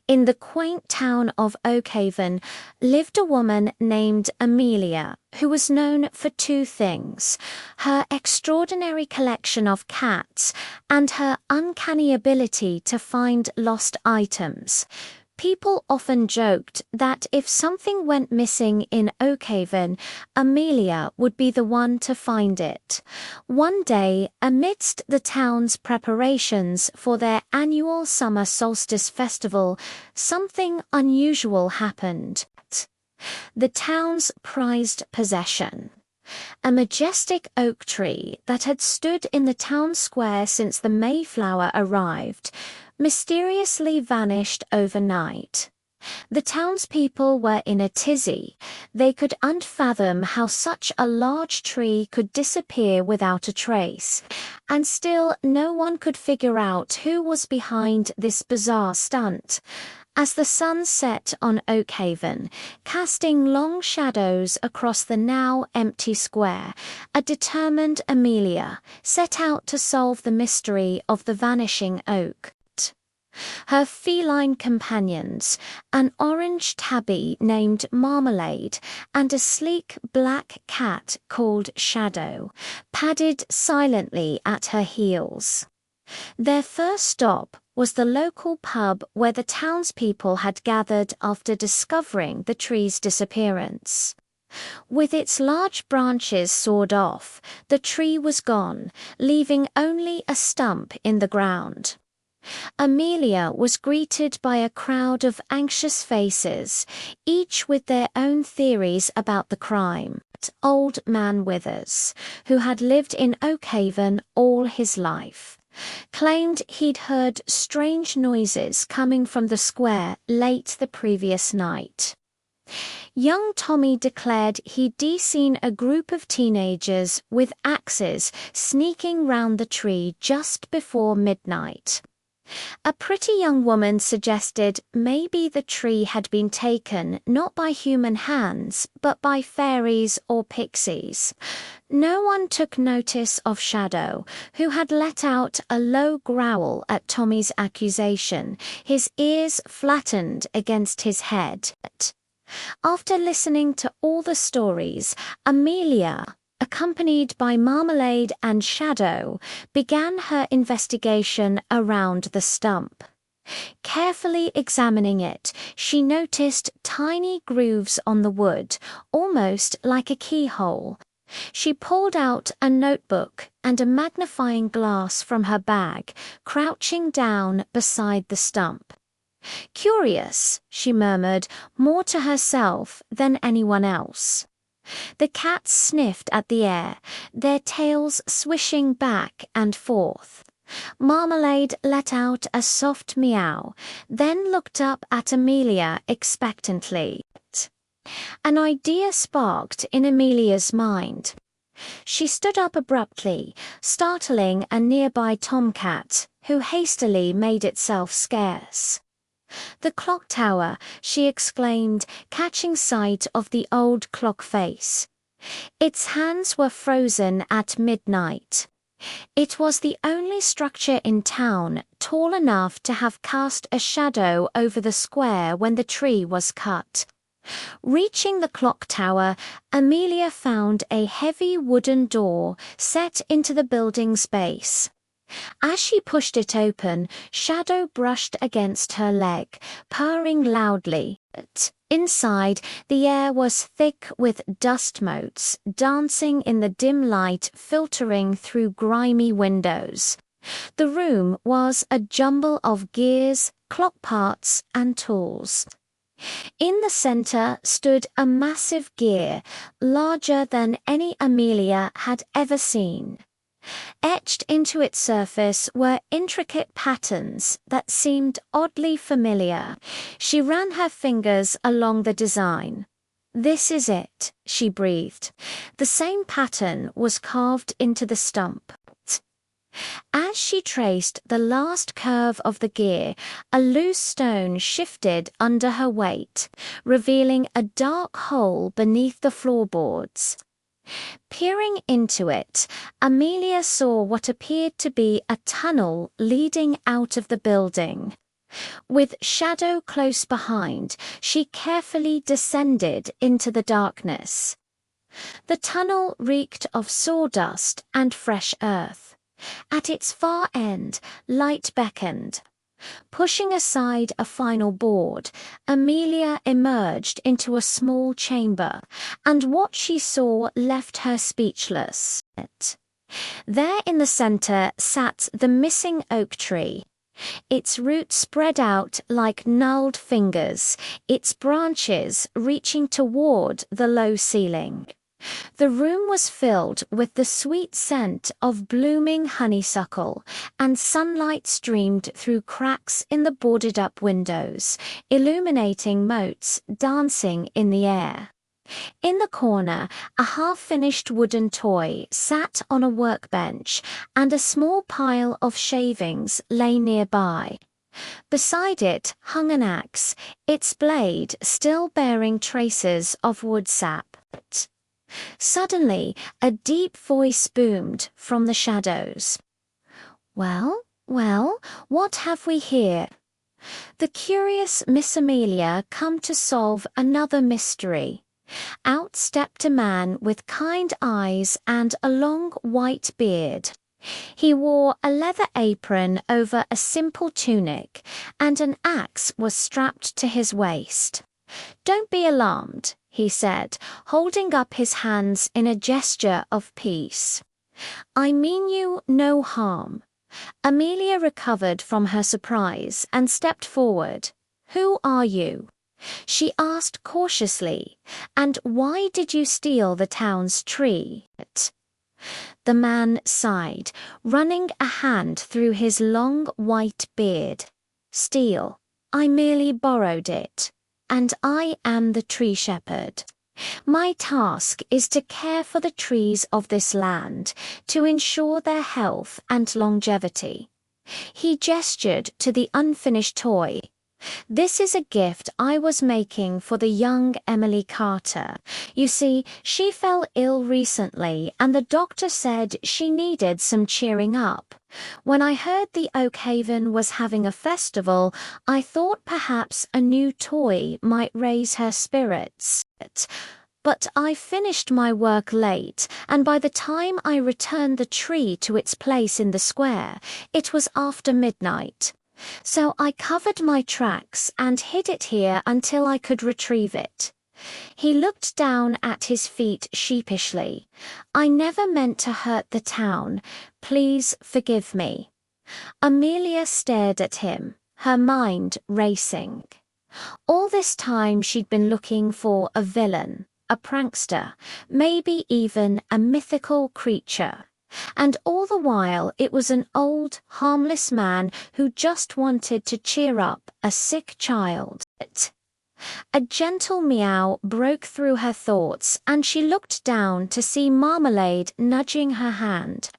In the quaint town of Oakhaven lived a woman named Amelia, who was known for two things: her extraordinary collection of cats and her uncanny ability to find lost items. People often joked that if something went missing in Oakhaven, Amelia would be the one to find it. One day, amidst the town's preparations for their annual summer solstice festival, something unusual happened. The town's prized possession, a majestic oak tree that had stood in the town square since the Mayflower arrived, mysteriously vanished overnight. The townspeople were in a tizzy. They could unfathom how such a large tree could disappear without a trace, and still no one could figure out who was behind this bizarre stunt. As the sun set on Oakhaven, casting long shadows across the now empty square, a determined Amelia set out to solve the mystery of the vanishing oak. Her feline companions, an orange tabby named Marmalade and a sleek black cat called Shadow, padded silently at her heels. Their first stop was the local pub where the townspeople had gathered after discovering the tree's disappearance. With its large branches sawed off, the tree was gone, leaving only a stump in the ground. Amelia was greeted by a crowd of anxious faces, each with their own theories about the crime. Old Man Withers, who had lived in Oakhaven all his life, claimed he'd heard strange noises coming from the square late the previous night. Young Tommy declared he'd seen a group of teenagers with axes sneaking round the tree just before midnight. A pretty young woman suggested maybe the tree had been taken not by human hands, but by fairies or pixies. No one took notice of Shadow, who had let out a low growl at Tommy's accusation, his ears flattened against his head. After listening to all the stories, Amelia, accompanied by Marmalade and Shadow, began her investigation around the stump. Carefully examining it, she noticed tiny grooves on the wood, almost like a keyhole. She pulled out a notebook and a magnifying glass from her bag, crouching down beside the stump. "Curious," she murmured, more to herself than anyone else. The cats sniffed at the air, their tails swishing back and forth. Marmalade let out a soft meow, then looked up at Amelia expectantly. An idea sparked in Amelia's mind. She stood up abruptly, startling a nearby tomcat, who hastily made itself scarce. "The clock tower," she exclaimed, catching sight of the old clock face. Its hands were frozen at midnight. It was the only structure in town tall enough to have cast a shadow over the square when the tree was cut. Reaching the clock tower, Amelia found a heavy wooden door set into the building's base. As she pushed it open, Shadow brushed against her leg, purring loudly. Inside, the air was thick with dust motes, dancing in the dim light filtering through grimy windows. The room was a jumble of gears, clock parts, and tools. In the center stood a massive gear, larger than any Amelia had ever seen. Etched into its surface were intricate patterns that seemed oddly familiar. She ran her fingers along the design. "This is it," she breathed. The same pattern was carved into the stump. As she traced the last curve of the gear, a loose stone shifted under her weight, revealing a dark hole beneath the floorboards. Peering into it, Amelia saw what appeared to be a tunnel leading out of the building. With Shadow close behind, she carefully descended into the darkness. The tunnel reeked of sawdust and fresh earth. At its far end, light beckoned. Pushing aside a final board, Amelia emerged into a small chamber, and what she saw left her speechless. There in the center sat the missing oak tree. Its roots spread out like gnarled fingers, its branches reaching toward the low ceiling. The room was filled with the sweet scent of blooming honeysuckle, and sunlight streamed through cracks in the boarded-up windows, illuminating motes dancing in the air. In the corner, a half-finished wooden toy sat on a workbench, and a small pile of shavings lay nearby. Beside it hung an axe, its blade still bearing traces of wood sap. Suddenly, a deep voice boomed from the shadows. "Well, well, what have we here?" The curious Miss Amelia come to solve another mystery. Out stepped a man with kind eyes and a long white beard. He wore a leather apron over a simple tunic, and an axe was strapped to his waist. "Don't be alarmed," he said, holding up his hands in a gesture of peace. "I mean you no harm." Amelia recovered from her surprise and stepped forward. "Who are you?" she asked cautiously, "and why did you steal the town's tree?" The man sighed, running a hand through his long white beard. "Steal? I merely borrowed it. And I am the tree shepherd. My task is to care for the trees of this land, to ensure their health and longevity." He gestured to the unfinished toy. "This is a gift I was making for the young Emily Carter. You see, she fell ill recently, and the doctor said she needed some cheering up. When I heard the Oak Haven was having a festival, I thought perhaps a new toy might raise her spirits. But I finished my work late, and by the time I returned the tree to its place in the square, it was after midnight. So I covered my tracks and hid it here until I could retrieve it." He looked down at his feet sheepishly. "I never meant to hurt the town. Please forgive me." Amelia stared at him, her mind racing. All this time she'd been looking for a villain, a prankster, maybe even a mythical creature. And all the while it was an old, harmless man who just wanted to cheer up a sick child. A gentle meow broke through her thoughts, and she looked down to see Marmalade nudging her hand.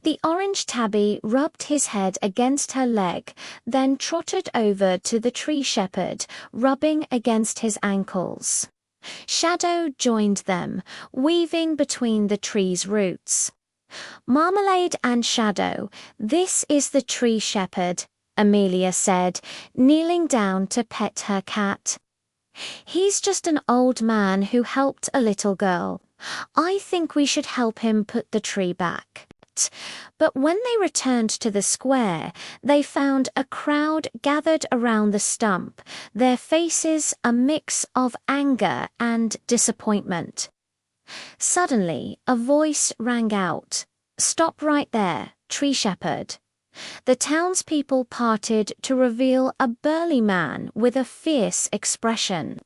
The orange tabby rubbed his head against her leg, then trotted over to the tree shepherd, rubbing against his ankles. Shadow joined them, weaving between the tree's roots. "Marmalade and Shadow, this is the tree shepherd," Amelia said, kneeling down to pet her cat. "He's just an old man who helped a little girl. I think we should help him put the tree back." But when they returned to the square, they found a crowd gathered around the stump, their faces a mix of anger and disappointment. Suddenly, a voice rang out. "Stop right there, tree shepherd." The townspeople parted to reveal a burly man with a fierce expression.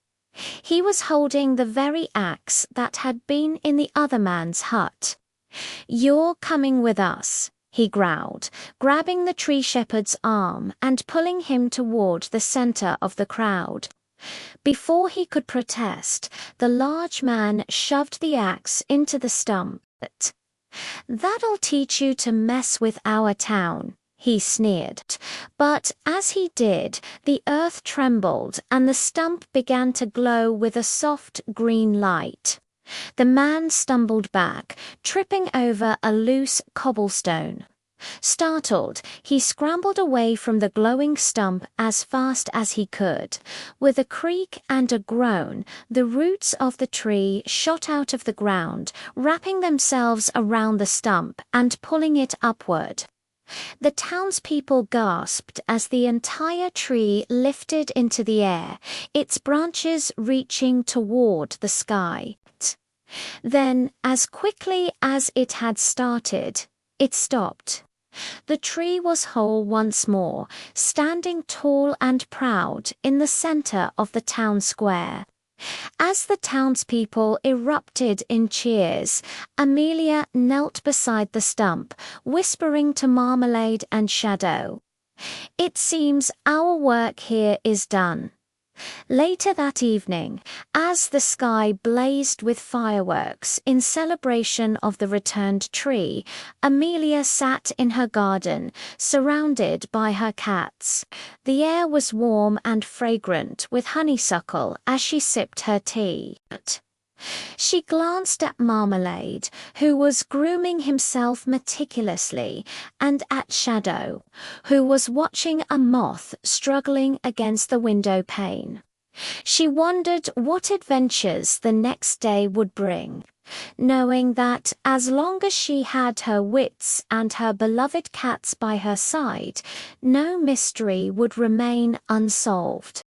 He was holding the very axe that had been in the other man's hut. "You're coming with us," he growled, grabbing the tree shepherd's arm and pulling him toward the center of the crowd. Before he could protest, the large man shoved the axe into the stump. "That'll teach you to mess with our town," he sneered. But as he did, the earth trembled and the stump began to glow with a soft green light. The man stumbled back, tripping over a loose cobblestone. Startled, he scrambled away from the glowing stump as fast as he could. With a creak and a groan, the roots of the tree shot out of the ground, wrapping themselves around the stump and pulling it upward. The townspeople gasped as the entire tree lifted into the air, its branches reaching toward the sky. Then, as quickly as it had started, it stopped. The tree was whole once more, standing tall and proud in the center of the town square. As the townspeople erupted in cheers, Amelia knelt beside the stump, whispering to Marmalade and Shadow, "It seems our work here is done." Later that evening, as the sky blazed with fireworks in celebration of the returned tree, Amelia sat in her garden, surrounded by her cats. The air was warm and fragrant with honeysuckle as she sipped her tea. She glanced at Marmalade, who was grooming himself meticulously, and at Shadow, who was watching a moth struggling against the window pane. She wondered what adventures the next day would bring, knowing that as long as she had her wits and her beloved cats by her side, no mystery would remain unsolved.